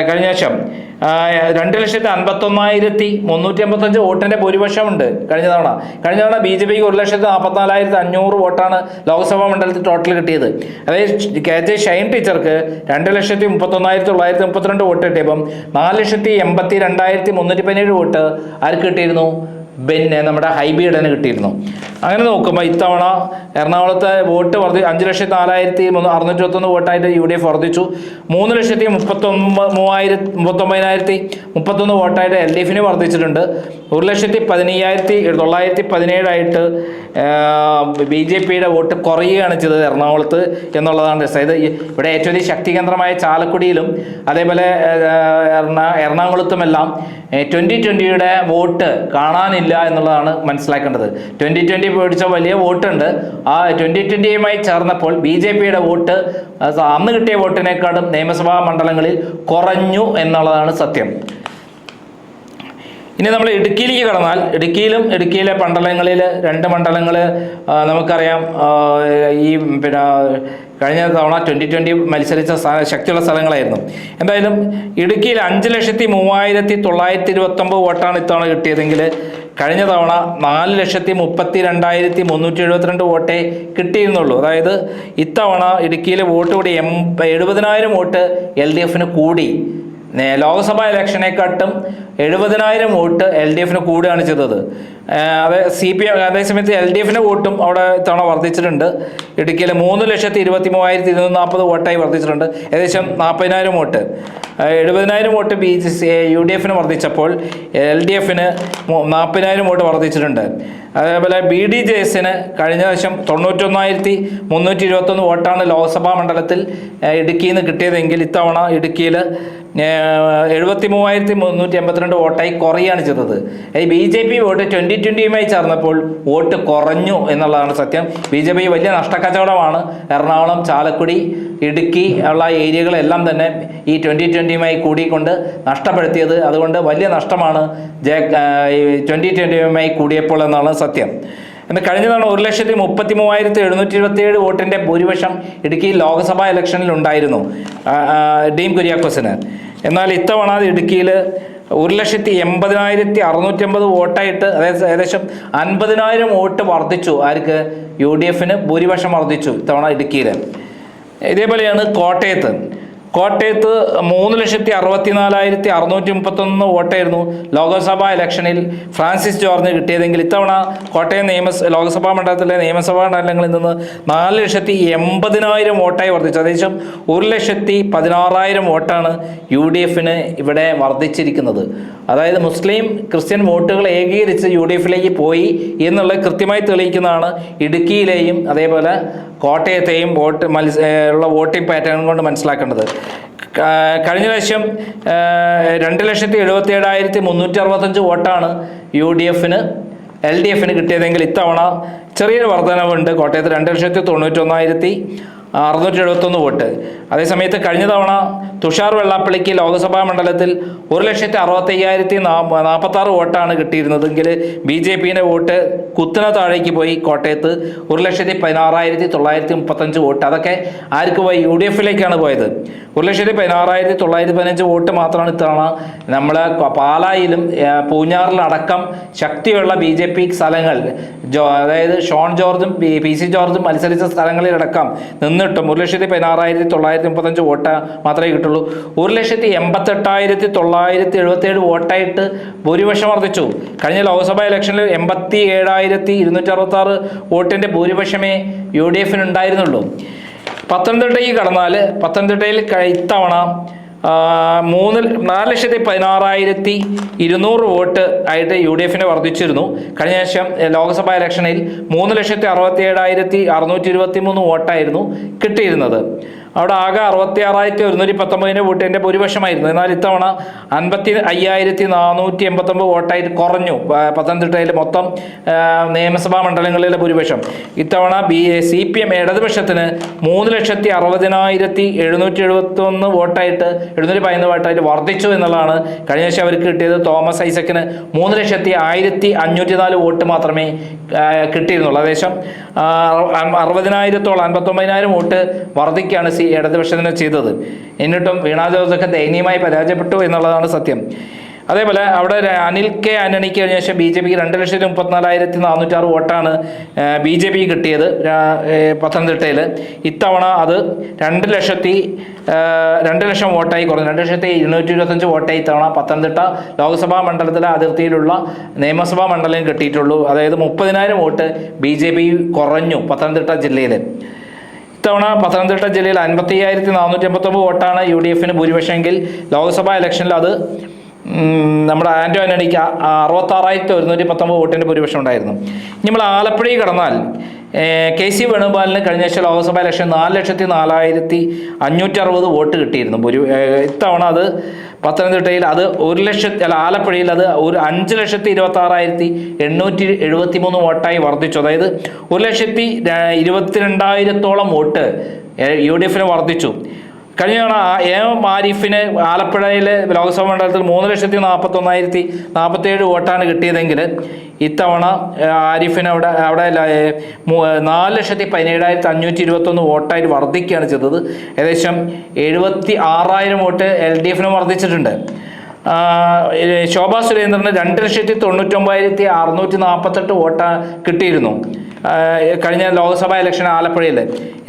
A: കഴിഞ്ഞ വർഷം 2,51,355 വോട്ടിൻ്റെ ഭൂരിപക്ഷമുണ്ട് കഴിഞ്ഞ തവണ. BJPക്ക് 1,44,500 വോട്ടാണ് ലോക്സഭാ മണ്ഡലത്തിൽ ടോട്ടൽ കിട്ടിയത്. അതായത് KJ ഷൈൻ ടീച്ചർക്ക് 2,51,932 വോട്ട് കിട്ടിയപ്പം 4,82,317 വോട്ട് ആർക്ക് കിട്ടിയിരുന്നു? നമ്മുടെ ഹൈബീഡിന് കിട്ടിയിരുന്നു. അങ്ങനെ നോക്കുമ്പോൾ ഇത്തവണ എറണാകുളത്തെ വോട്ട് 5,04,621 വോട്ടായിട്ട് UDF വർദ്ധിച്ചു. 3,39,031 വോട്ടായിട്ട് LDFന് വർദ്ധിച്ചിട്ടുണ്ട്. 1,15,917 BJPയുടെ വോട്ട് കുറയുകയാണ് ചെയ്തത് എറണാകുളത്ത് എന്നുള്ളതാണ് രസം. ഇത് ഇവിടെ ഏറ്റവും ശക്തി കേന്ദ്രമായ ചാലക്കുടിയിലും അതേപോലെ എറണാകുളത്തുമെല്ലാം 2020യുടെ വോട്ട് കാണാനില്ല എന്നുള്ളതാണ് മനസ്സിലാക്കേണ്ടത്. 2020 പിടിച്ച വലിയ വോട്ടുണ്ട്. ആ 2020യുമായി ചേർന്നപ്പോൾ BJPയുടെ വോട്ട് അന്ന് കിട്ടിയ വോട്ടിനേക്കാളും നിയമസഭാ മണ്ഡലങ്ങളിൽ കുറഞ്ഞു എന്നുള്ളതാണ് സത്യം. ഇനി നമ്മൾ ഇടുക്കിയിലേക്ക് കടന്നാൽ ഇടുക്കിയിലെ മണ്ഡലങ്ങളിൽ 2 മണ്ഡലങ്ങൾ നമുക്കറിയാം. ഈ പിന്നെ കഴിഞ്ഞ തവണ 2020 മത്സരിച്ച ശക്തിയുള്ള സ്ഥലങ്ങളായിരുന്നു. എന്തായാലും ഇടുക്കിയിൽ 5,03,929 വോട്ടാണ് ഇത്തവണ കിട്ടിയതെങ്കിൽ കഴിഞ്ഞ തവണ 4,32,372 വോട്ടേ കിട്ടിയിരുന്നുള്ളൂ. അതായത് ഇത്തവണ ഇടുക്കിയിലെ വോട്ട് കൂടി 70,000 വോട്ട് LDF കൂടി. ലോക്സഭാ ഇലക്ഷനെക്കാട്ടും 70,000 വോട്ട് LDF കൂടുകയാണ് ചെയ്തത്. അതേസമയത്ത് LDF വോട്ടും അവിടെ ഇത്തവണ വർദ്ധിച്ചിട്ടുണ്ട്. ഇടുക്കിയിൽ 3,23,240 വോട്ടായി വർദ്ധിച്ചിട്ടുണ്ട്. ഏകദേശം 40,000 vote. 70,000 vote UDF വർദ്ധിച്ചപ്പോൾ LDF 40,000 vote വർദ്ധിച്ചിട്ടുണ്ട്. അതേപോലെ BDJS കഴിഞ്ഞ വർഷം 91,321 വോട്ടാണ് ലോക്സഭാ മണ്ഡലത്തിൽ ഇടുക്കിയിൽ നിന്ന് കിട്ടിയതെങ്കിൽ ഇത്തവണ ഇടുക്കിയിൽ 73,382 വോട്ടായി കുറയാണ് ചെയ്തത്. BJP വോട്ട് 2020 ചേർന്നപ്പോൾ വോട്ട് കുറഞ്ഞു എന്നുള്ളതാണ് സത്യം. BJP വലിയ നഷ്ടക്കച്ചവടമാണ് എറണാകുളം, ചാലക്കുടി, ഇടുക്കി ഉള്ള ഏരിയകളെല്ലാം തന്നെ ഈ 2020 കൂടിക്കൊണ്ട് നഷ്ടപ്പെടുത്തിയത്. അതുകൊണ്ട് വലിയ നഷ്ടമാണ് 2020 കൂടിയപ്പോൾ എന്നാണ് സത്യം. എന്നാൽ കഴിഞ്ഞ തവണ 1,33,727 വോട്ടിൻ്റെ ഭൂരിപക്ഷം ഇടുക്കി ലോക്സഭാ ഇലക്ഷനിൽ ഉണ്ടായിരുന്നു ഡീൻ കുര്യാക്കോസിന്. എന്നാൽ ഇത്തവണ ഇടുക്കിയിൽ 1,80,650 വോട്ടായിട്ട് ഏകദേശം 50,000 വോട്ട് വർദ്ധിച്ചു. ആർക്ക്? UDF ഭൂരിപക്ഷം വർദ്ധിച്ചു ഇത്തവണ ഇടുക്കിയിൽ. ഇതേപോലെയാണ് കോട്ടയത്ത് 3,64,631 വോട്ടായിരുന്നു ലോക്സഭാ ഇലക്ഷനിൽ ഫ്രാൻസിസ് ജോർജിന് കിട്ടിയതെങ്കിൽ ഇത്തവണ കോട്ടയം ലോക്സഭാ മണ്ഡലത്തിലെ നിയമസഭാ മണ്ഡലങ്ങളിൽ നിന്ന് 4,80,000 വോട്ടായി വർദ്ധിച്ചു. ഏകദേശം 1,16,000 വോട്ടാണ് UDF ഇവിടെ വർദ്ധിച്ചിരിക്കുന്നത്. അതായത് മുസ്ലിം ക്രിസ്ത്യൻ വോട്ടുകൾ ഏകീകരിച്ച് UDF പോയി എന്നുള്ളത് കൃത്യമായി തെളിയിക്കുന്നതാണ് ഇടുക്കിയിലെയും അതേപോലെ കോട്ടയത്തെയും ഉള്ള വോട്ടിംഗ് പാറ്റേൺ കൊണ്ട് മനസ്സിലാക്കേണ്ടത്. കഴിഞ്ഞ പ്രാവശ്യം 2,77,365 വോട്ടാണ് UDF LDF കിട്ടിയതെങ്കിൽ ഇത്തവണ ചെറിയൊരു വർധനവുണ്ട്. കോട്ടയത്ത് 2,91,671 വോട്ട്. അതേസമയത്ത് കഴിഞ്ഞ തവണ തുഷാർ വെള്ളാപ്പള്ളിക്ക് ലോക്സഭാ മണ്ഡലത്തിൽ 1,65,046 വോട്ടാണ് കിട്ടിയിരുന്നതെങ്കിൽ BJP വോട്ട് കുത്തനെ താഴേക്ക് പോയി. കോട്ടയത്ത് 1,16,935 വോട്ട്. അതൊക്കെ ആർക്ക് പോയി? UDF പോയത്. 1,16,915 വോട്ട് മാത്രമാണ് ഇത്തവണ നമ്മൾ പാലായിലും പൂഞ്ഞാറിലടക്കം ശക്തിയുള്ള BJP സ്ഥലങ്ങൾ, അതായത് ഷോൺ ജോർജും PC ജോർജും മത്സരിച്ച സ്ഥലങ്ങളിലടക്കം നിന്നിട്ടും 1,16,935 വോട്ട് മാത്രമേ കിട്ടുള്ളൂ. 1,88,977 വോട്ടായിട്ട് ഭൂരിപക്ഷം വർദ്ധിച്ചു. കഴിഞ്ഞ ലോക്സഭാ ഇലക്ഷനിൽ 87,266 വോട്ടിൻ്റെ ഭൂരിപക്ഷമേ UDF ഉണ്ടായിരുന്നുള്ളൂ. പത്തനംതിട്ടയിൽ കടന്നാൽ പത്തനംതിട്ടയിൽ ഇത്തവണ 4,16,200 വോട്ട് ആയിട്ട് UDF വർദ്ധിച്ചിരുന്നു. കഴിഞ്ഞ വർഷം ലോക്സഭാ ഇലക്ഷനിൽ 3,67,623 വോട്ടായിരുന്നു കിട്ടിയിരുന്നത്. അവിടെ ആകെ 66,119 വോട്ടിൻ്റെ ഭൂരിപക്ഷമായിരുന്നു. എന്നാൽ ഇത്തവണ 55,489 വോട്ടായിട്ട് കുറഞ്ഞു. പത്തനംതിട്ടയിൽ മൊത്തം നിയമസഭാ മണ്ഡലങ്ങളിലെ ഭൂരിപക്ഷം ഇത്തവണ CPM ഇടതുപക്ഷത്തിന് 3,60,771 വോട്ടായിട്ട് 711 വോട്ടായിട്ട് വർദ്ധിച്ചു എന്നുള്ളതാണ്. കഴിഞ്ഞ വർഷം അവർക്ക് കിട്ടിയത് തോമസ് ഐസക്കിന് 3,01,504 വോട്ട് മാത്രമേ കിട്ടിയിരുന്നുള്ളൂ. ഏകദേശം 60,000-ഓളം 59,000 വോട്ട് വർദ്ധിക്കുകയാണ് ഇടതുപക്ഷത്തിന് ചെയ്തത്. എന്നിട്ടും വീണാ ജോർജൊക്കെ ദയനീയമായി പരാജയപ്പെട്ടു എന്നുള്ളതാണ് സത്യം. അതേപോലെ അവിടെ അനിൽ കെ ആന്റണിക്ക് കഴിഞ്ഞ ശേഷം BJP 2,34,406 വോട്ടാണ് BJP കിട്ടിയത് പത്തനംതിട്ടയിൽ. ഇത്തവണ അത് 2,00,000 വോട്ടായി കുറഞ്ഞു. 2,225 വോട്ടായി ഇത്തവണ പത്തനംതിട്ട ലോക്സഭാ മണ്ഡലത്തിലെ അതിർത്തിയിലുള്ള നിയമസഭാ മണ്ഡലം കിട്ടിയിട്ടുള്ളൂ. അതായത് 30,000 വോട്ട് BJP കുറഞ്ഞു പത്തനംതിട്ട ജില്ലയിൽ. ഇത്തവണ പത്തനംതിട്ട ജില്ലയിൽ 55,489 വോട്ടാണ് UDF ഭൂരിപക്ഷമെങ്കിൽ ലോക്സഭാ ഇലക്ഷനിൽ അത് നമ്മുടെ ആന്റോ ആന്റണിക്ക് 66,119 വോട്ടിൻ്റെ ഭൂരിപക്ഷം ഉണ്ടായിരുന്നു. ഇനി നമ്മൾ ആലപ്പുഴയിൽ കടന്നാൽ KC വേണുഗോപാലിന് കഴിഞ്ഞ വർഷം ലോക്സഭാ ഇലക്ഷൻ 4,04,560 വോട്ട് കിട്ടിയിരുന്നു. ഇത്തവണ അത് പത്തനംതിട്ടയിൽ അത് ആലപ്പുഴയിൽ അത് 5,26,873 വോട്ടായി വർദ്ധിച്ചു. അതായത് 1,22,000-ഓളം വോട്ട് UDF വർദ്ധിച്ചു. കഴിഞ്ഞ തവണ എം ആരിഫിന് ആലപ്പുഴയിലെ ലോക്സഭാ മണ്ഡലത്തിൽ 3,41,047 വോട്ടാണ് കിട്ടിയതെങ്കിൽ ഇത്തവണ ആരിഫിന് അവിടെ 4,17,521 വോട്ടായിട്ട് വർദ്ധിക്കുകയാണ് ചെയ്തത്. ഏകദേശം 76,000 വോട്ട് LDFിന് വർദ്ധിച്ചിട്ടുണ്ട്. ശോഭാ സുരേന്ദ്രന് 2,99,648 വോട്ട് കിട്ടിയിരുന്നു കഴിഞ്ഞ ലോക്സഭാ ഇലക്ഷൻ ആലപ്പുഴയിൽ.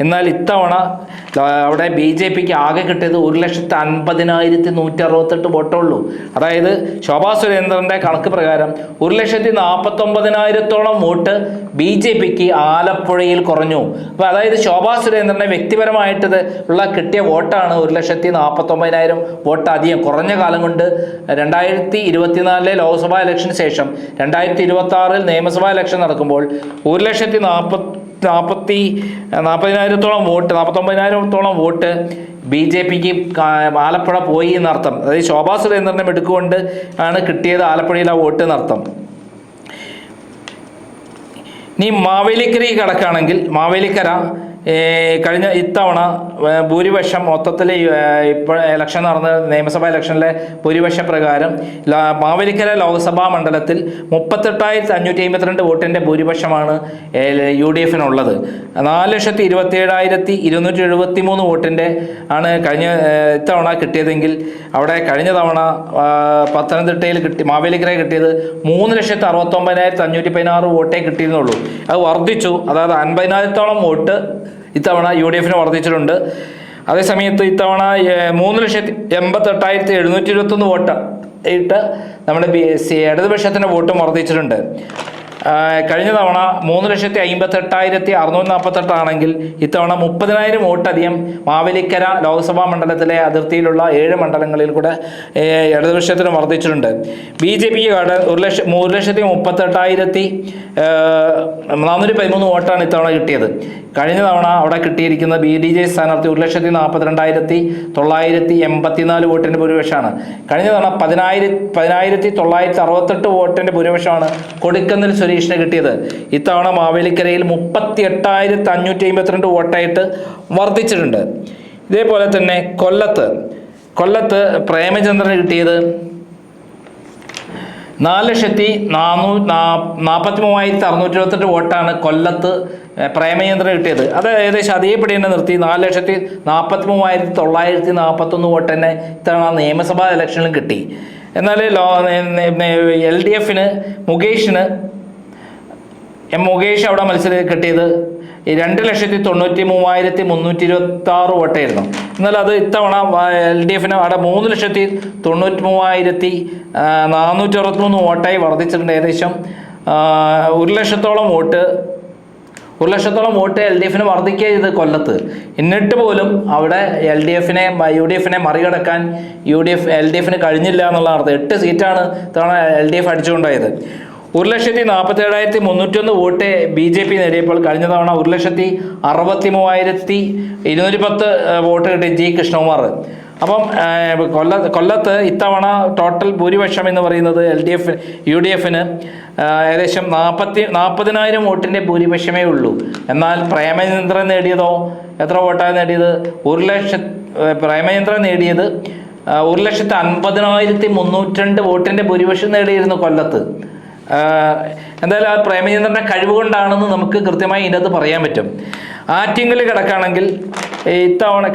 A: എന്നാൽ ഇത്തവണ അവിടെ BJPക്ക് ആകെ കിട്ടിയത് 1,50,168 വോട്ടുള്ളൂ. അതായത് ശോഭാ സുരേന്ദ്രൻ്റെ കണക്ക് പ്രകാരം 1,49,000 വോട്ട് BJPക്ക് ആലപ്പുഴയിൽ കുറഞ്ഞു. അപ്പോൾ അതായത് ശോഭാ സുരേന്ദ്രനെ വ്യക്തിപരമായിട്ട് ഉള്ള കിട്ടിയ വോട്ടാണ് 1,49,000 വോട്ട് അധികം. കുറഞ്ഞ കാലം കൊണ്ട് 2024 ലോക്സഭാ ഇലക്ഷന് ശേഷം 2026 നിയമസഭാ ഇലക്ഷൻ നടക്കുമ്പോൾ 1,40,000 വോട്ട് 49,000 വോട്ട് BJPക്ക് ആലപ്പുഴ പോയി എന്നർത്ഥം. അതായത് ശോഭാ സുരേന്ദ്രനെ മെടുക്കുകൊണ്ട് ആണ് കിട്ടിയത് ആലപ്പുഴയിൽ ആ വോട്ട് എന്നർത്ഥം. ഇനി മാവേലിക്കരയിൽ കിടക്കുകയാണെങ്കിൽ മാവേലിക്കര കഴിഞ്ഞ ഇത്തവണ ഭൂരിപക്ഷം മൊത്തത്തിൽ ഇപ്പോൾ ഇലക്ഷൻ നടന്ന നിയമസഭാ ഇലക്ഷനിലെ ഭൂരിപക്ഷ പ്രകാരം മാവേലിക്കര ലോക്സഭാ മണ്ഡലത്തിൽ 38,552 വോട്ടിൻ്റെ ഭൂരിപക്ഷമാണ് UDFിനുള്ളത്. 4,27,273 വോട്ടിൻ്റെ ആണ് കഴിഞ്ഞ ഇത്തവണ കിട്ടിയതെങ്കിൽ അവിടെ കഴിഞ്ഞ തവണ പത്തനംതിട്ടയിൽ മാവേലിക്കരയിൽ കിട്ടിയത് 3,69,516 വോട്ടേ കിട്ടിയിരുന്നുള്ളൂ. അത് വർദ്ധിച്ചു. അതായത് 50,000 വോട്ട് ഇത്തവണ UDFിന് വർദ്ധിച്ചിട്ടുണ്ട്. അതേസമയത്ത് ഇത്തവണ 3,88,721 വോട്ട് ഇട്ട് നമ്മുടെ ഇടതുപക്ഷത്തിൻ്റെ വോട്ടും വർദ്ധിച്ചിട്ടുണ്ട്. കഴിഞ്ഞ തവണ 3,58,648 ആണെങ്കിൽ ഇത്തവണ 30,000 വോട്ട് അധികം മാവേലിക്കര ലോക്സഭാ മണ്ഡലത്തിലെ അതിർത്തിയിലുള്ള 7 മണ്ഡലങ്ങളിൽ കൂടെ ഇടതുപക്ഷത്തിന് വർദ്ധിച്ചിട്ടുണ്ട്. BJPക്ക് 1,38,413 വോട്ടാണ് ഇത്തവണ കിട്ടിയത്. കഴിഞ്ഞ തവണ അവിടെ കിട്ടിയിരിക്കുന്ന BDJ സ്ഥാനാർത്ഥി 1,42,984 വോട്ടിൻ്റെ ഭൂരിപക്ഷമാണ്. കഴിഞ്ഞ തവണ 10,968 വോട്ടിൻ്റെ ഭൂരിപക്ഷമാണ് കൊടിക്കുന്നിൽ സുരേഷിന് കിട്ടിയത്. ഇത്തവണ മാവേലിക്കരയിൽ 38,552 വോട്ടായിട്ട് വർദ്ധിച്ചിട്ടുണ്ട്. ഇതേപോലെ തന്നെ കൊല്ലത്ത് പ്രേമചന്ദ്രന് കിട്ടിയത് 4,43,628 വോട്ടാണ് കൊല്ലത്ത് പ്രേമചന്ദ്രൻ കിട്ടിയത്. അത് ഏകദേശം അതേപടി തന്നെ നിർത്തി 4,43,941 വോട്ട് തന്നെ ഇത്തവണ നിയമസഭാ ഇലക്ഷനിലും കിട്ടി. എന്നാൽ LDFിന് മുകേഷ് അവിടെ മത്സരം കിട്ടിയത് 2,93,326 വോട്ടായിരുന്നു. എന്നാൽ അത് ഇത്തവണ LDFിന് അവിടെ 3,93,463 വോട്ടായി വർദ്ധിച്ചിട്ടുണ്ട്. ഏകദേശം 1,00,000 വോട്ട് LDFിന് വർദ്ധിക്കുക ചെയ്ത് കൊല്ലത്ത്. എന്നിട്ട് പോലും അവിടെ UDFിനെ മറികടക്കാൻ LDFിന് കഴിഞ്ഞില്ല എന്നുള്ള അർത്ഥം. 8 സീറ്റാണ് ഇത്തവണ LDF അടിച്ചുകൊണ്ടായത്. 1,47,301 വോട്ട് BJP നേടിയപ്പോൾ കഴിഞ്ഞ തവണ 1,63,210 വോട്ട് കിട്ടി G കൃഷ്ണകുമാർ. അപ്പം കൊല്ലത്ത് ഇത്തവണ ടോട്ടൽ ഭൂരിപക്ഷം എന്ന് പറയുന്നത് UDFിന് ഏകദേശം 40,000 വോട്ടിൻ്റെ ഭൂരിപക്ഷമേ ഉള്ളൂ. എന്നാൽ പ്രേമചന്ദ്രൻ നേടിയതോ എത്ര വോട്ടാണ് നേടിയത്? പ്രേമചന്ദ്രൻ നേടിയത് 1,50,302 വോട്ടിൻ്റെ ഭൂരിപക്ഷം നേടിയിരുന്നു കൊല്ലത്ത്. എന്തായാലും ആ പ്രേമചന്ദ്രൻ്റെ കഴിവ് കൊണ്ടാണെന്ന് നമുക്ക് കൃത്യമായി ഇതിനകത്ത് പറയാൻ പറ്റും. ആറ്റിങ്ങൽ കിടക്കുകയാണെങ്കിൽ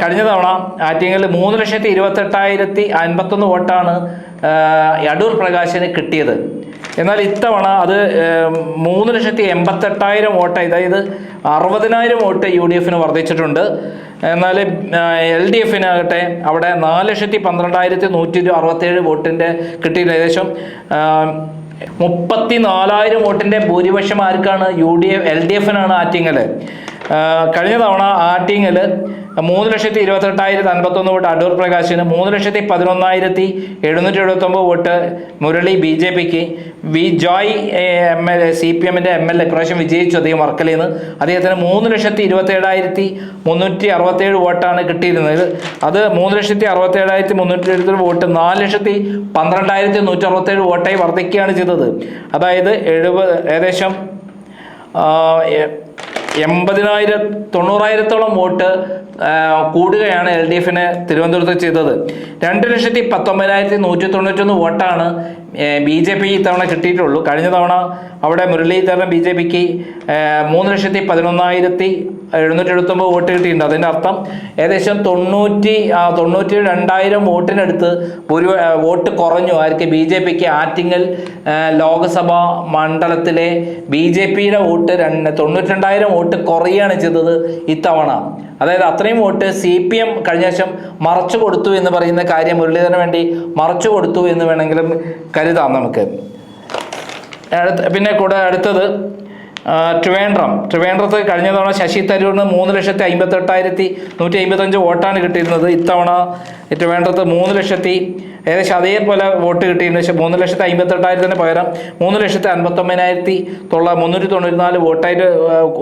A: കഴിഞ്ഞ തവണ ആറ്റിങ്ങൽ 3,28,051 വോട്ടാണ് അടൂർ പ്രകാശിന് കിട്ടിയത്. എന്നാൽ ഇത്തവണ അത് 3,88,000 വോട്ടായി, അതായത് 60,000 വോട്ട് UDFിന് വർദ്ധിച്ചിട്ടുണ്ട്. എന്നാൽ LDFിനാകട്ടെ അവിടെ 4,12,167 വോട്ടിൻ്റെ കിട്ടിയില്ല. ഏകദേശം 34,000 വോട്ടിൻ്റെ ഭൂരിപക്ഷം ആർക്കാണ്? LDFിനാണ് ആറ്റിങ്ങൽ. കഴിഞ്ഞ തവണ ആറ്റിങ്ങൽ 3,28,051 വോട്ട് അടൂർ പ്രകാശിന്, 3,11,779 വോട്ട് മുരളി BJPക്ക്, ജോയ് MLA CPMൻ്റെ MLA പ്രാവശ്യം വിജയിച്ചു അദ്ദേഹം വർക്കലയിൽ നിന്ന്. അദ്ദേഹത്തിന് 3,27,367 വോട്ടാണ് കിട്ടിയിരുന്നത്. അത് 3,67,367 വോട്ട് 4,12,167 വോട്ടായി വർദ്ധിക്കുകയാണ് ചെയ്തത്. അതായത് ഏകദേശം 90,000 വോട്ട് കൂടുകയാണ് LDF തിരുവനന്തപുരത്ത് ചെയ്തത്. 2,19,191 വോട്ടാണ് BJP ഇത്തവണ കിട്ടിയിട്ടുള്ളൂ. കഴിഞ്ഞ തവണ അവിടെ മുരളീധരൻ BJPക്ക് 3,11,779 വോട്ട് കിട്ടിയിട്ടുണ്ട്. അതിൻ്റെ അർത്ഥം ഏകദേശം 92,000 വോട്ടിനടുത്ത് വോട്ട് കുറഞ്ഞു. ആർക്ക്? BJPക്ക്. ആറ്റിങ്ങൽ ലോക്സഭാ മണ്ഡലത്തിലെ BJPയുടെ വോട്ട് 92,000 വോട്ട് കുറയുകയാണ് ചെയ്തത് ഇത്തവണ. അതായത് അത്രയും വോട്ട് CPM കഴിഞ്ഞ വർഷം മറച്ചു കൊടുത്തു എന്ന് പറയുന്ന കാര്യം മുരളീധരന് വേണ്ടി മറച്ചു കൊടുത്തു എന്ന് വേണമെങ്കിലും കരുതാം നമുക്ക്. പിന്നെ കൂടെ അടുത്തത് ട്രിവാൻഡ്രത്ത് കഴിഞ്ഞ തവണ ശശി തരൂരിന് 3,58,155 വോട്ടാണ് കിട്ടിയിരുന്നത്. ഇത്തവണ ട്രിവാൻഡ്രത്ത് ഏകദേശം അതേപോലെ വോട്ട് കിട്ടിയിരുന്നു. 3,58,000 പകരം 3,59,394 വോട്ടായിട്ട്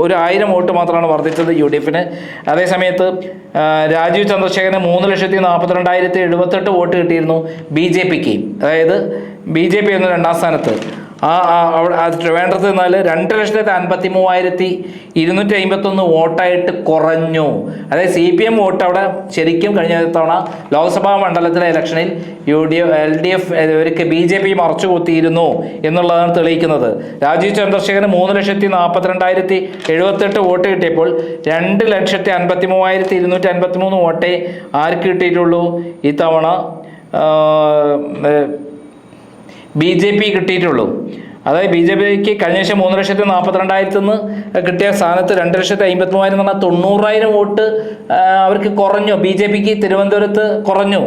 A: 1,000 വോട്ട് മാത്രമാണ് വർദ്ധിച്ചത് UDF. അതേസമയത്ത് രാജീവ് ചന്ദ്രശേഖരന് 3,42,078 വോട്ട് കിട്ടിയിരുന്നു BJPക്ക്. അതായത് BJP എന്ന 2ാം സ്ഥാനത്ത്. ട്രിവാൻഡ്രത്ത് നിന്നാൽ 2,53,251 വോട്ടായിട്ട് കുറഞ്ഞു. അതായത് CPM വോട്ട് അവിടെ ശരിക്കും കഴിഞ്ഞ തവണ ലോക്സഭാ മണ്ഡലത്തിലെ ഇലക്ഷനിൽ LDF ഇവർക്ക് BJP മറച്ചു കുത്തിയിരുന്നു എന്നുള്ളതാണ് തെളിയിക്കുന്നത്. രാജീവ് ചന്ദ്രശേഖരന് 3,42,078 വോട്ട് കിട്ടിയപ്പോൾ 2,53,253 വോട്ടേ ആർക്ക് കിട്ടിയിട്ടുള്ളൂ ഇത്തവണ BJP കിട്ടിയിട്ടുള്ളൂ. അതായത് BJPക്ക് കഴിഞ്ഞ ശേഷം 3,42,000 കിട്ടിയ സ്ഥാനത്ത് 2,53,000 എന്ന് പറഞ്ഞാൽ 90,000 വോട്ട് അവർക്ക് കുറഞ്ഞു. BJPക്ക് തിരുവനന്തപുരത്ത് കുറഞ്ഞു.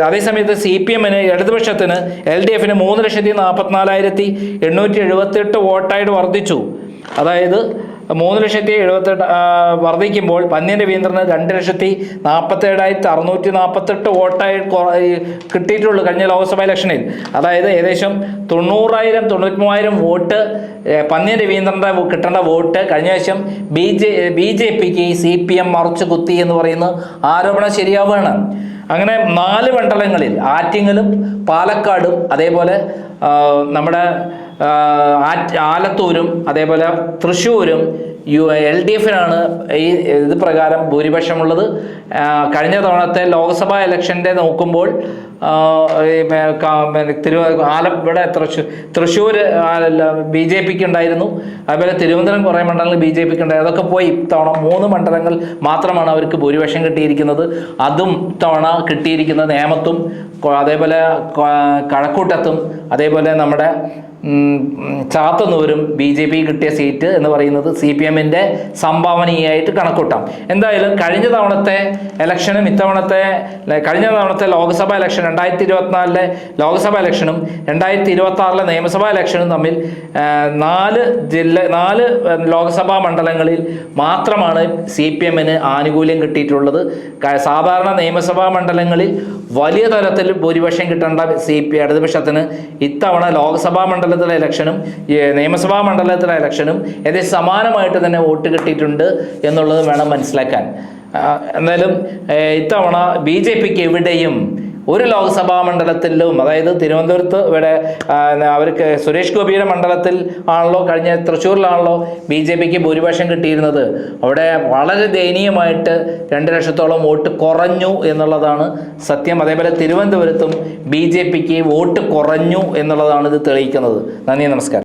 A: അതേസമയത്ത് CPMന് ഇടതുപക്ഷത്തിന് LDF 3,44,878 വോട്ടായിട്ട് വർദ്ധിച്ചു. അതായത് 3,78,000 വർദ്ധിക്കുമ്പോൾ പന്ന്യൻ രവീന്ദ്രന് 2,47,648 വോട്ടായി കിട്ടിയിട്ടുള്ളൂ കഴിഞ്ഞ ലോക്സഭാ ഇലക്ഷനിൽ. അതായത് ഏകദേശം 90,000-93,000 വോട്ട് പന്ന്യൻ രവീന്ദ്രൻ്റെ കിട്ടേണ്ട വോട്ട് കഴിഞ്ഞ ശേഷം BJPക്ക് CPM മറച്ചു കുത്തി എന്ന് പറയുന്ന ആരോപണം ശരിയാവുകയാണ്. അങ്ങനെ 4 മണ്ഡലങ്ങളിൽ ആറ്റിങ്ങലും പാലക്കാടും അതേപോലെ നമ്മുടെ ആലത്തൂരും അതേപോലെ തൃശ്ശൂരും LDFനാണ് ഇത് പ്രകാരം ഭൂരിപക്ഷമുള്ളത്. കഴിഞ്ഞ തവണത്തെ ലോക്സഭാ ഇലക്ഷൻ്റെ നോക്കുമ്പോൾ തൃശ്ശൂർ BJPക്ക് ഉണ്ടായിരുന്നു. അതുപോലെ തിരുവനന്തപുരം കുറേ മണ്ഡലങ്ങൾ BJPക്ക് ഉണ്ടായിരുന്നു. അതൊക്കെ പോയി. ഇത്തവണ 3 മണ്ഡലങ്ങൾ മാത്രമാണ് അവർക്ക് ഭൂരിപക്ഷം കിട്ടിയിരിക്കുന്നത്. അതും ഇത്തവണ കിട്ടിയിരിക്കുന്നത് നേമത്തും അതേപോലെ കഴക്കൂട്ടത്തും അതേപോലെ നമ്മുടെ ചാത്തന്നൂരും BJP കിട്ടിയ സീറ്റ് എന്ന് പറയുന്നത് CPMൻ്റെ സംഭാവനയായിട്ട് കണക്കൂട്ടാം. എന്തായാലും കഴിഞ്ഞ തവണത്തെ ഇലക്ഷനും കഴിഞ്ഞ തവണത്തെ ലോക്സഭാ ഇലക്ഷൻ 2024 ലോക്സഭാ ഇലക്ഷനും 2026 നിയമസഭാ ഇലക്ഷനും തമ്മിൽ 4 ലോക്സഭാ മണ്ഡലങ്ങളിൽ മാത്രമാണ് CPMന് ആനുകൂല്യം കിട്ടിയിട്ടുള്ളത്. സാധാരണ നിയമസഭാ മണ്ഡലങ്ങളിൽ വലിയ തരത്തിൽ ഭൂരിപക്ഷം കിട്ടേണ്ട ഇടതുപക്ഷത്തിന് ഇത്തവണ ലോക്സഭാ മണ്ഡലത്തിലെ ഇലക്ഷനും നിയമസഭാ മണ്ഡലത്തിലെ ഇലക്ഷനും ഏകദേശം സമാനമായിട്ട് തന്നെ വോട്ട് കിട്ടിയിട്ടുണ്ട് എന്നുള്ളത് വേണം മനസ്സിലാക്കാൻ. എന്തായാലും ഇത്തവണ BJPക്ക് എവിടെയും ഒരു ലോക്സഭാ മണ്ഡലത്തിലും, അതായത് തിരുവനന്തപുരത്ത് ഇവിടെ അവർക്ക് സുരേഷ് ഗോപിയുടെ മണ്ഡലത്തിൽ ആണല്ലോ, കഴിഞ്ഞ തൃശ്ശൂരിലാണല്ലോ BJPക്ക് ഭൂരിപക്ഷം കിട്ടിയിരുന്നത്. അവിടെ വളരെ ദയനീയമായിട്ട് 2 ലക്ഷത്തോളം വോട്ട് കുറഞ്ഞു എന്നുള്ളതാണ് സത്യം. അതേപോലെ തിരുവനന്തപുരത്തും BJPക്ക് വോട്ട് കുറഞ്ഞു എന്നുള്ളതാണ് ഇത് തെളിയിക്കുന്നത്. നന്ദി, നമസ്കാരം.